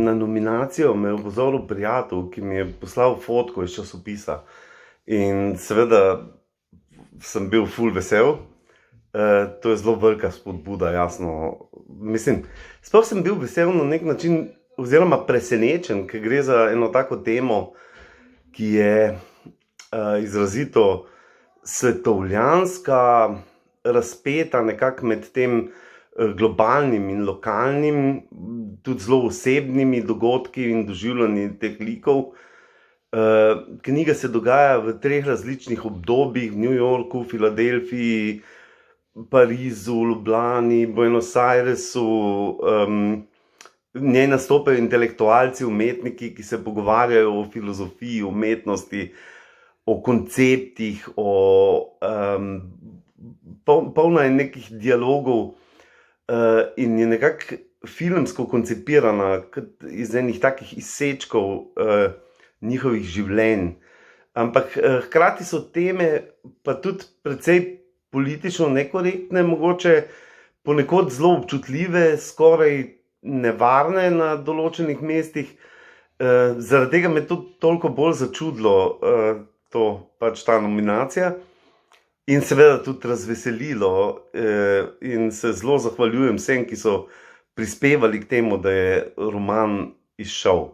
Na nominacijo me je opozoril prijatelj, ki mi je poslal fotko iz časopisa. In seveda sem bil ful vesel. To je zelo velika spodbuda, jasno. Mislim, sploh sem bil vesel na nek način, oziroma presenečen, ker gre za eno tako temo, ki je izrazito svetovljanska, razpeta nekako med tem globalnim in lokalnim, tudi zelo osebnimi dogodki in doživljanji teh likov. Knjiga se dogaja v 3 različnih obdobjih, v New Yorku, Filadelfiji, Parizu, Ljubljani, Buenos Airesu. V njej nastopajo intelektualci, umetniki, ki se pogovarjajo o filozofiji, umetnosti, o konceptih, polna je nekih dialogov in je nekako filmsko koncipirana iz enih takih izsečkov njihovih življenj. Ampak hkrati so teme pa tudi precej politično nekorektne, mogoče ponekod zelo občutljive, skoraj nevarne na določenih mestih. Zaradi tega me je to toliko bolj začudilo, ta nominacija. In seveda tudi razveselilo in se zelo zahvaljujem vsem, ki so prispevali k temu, da je roman izšel.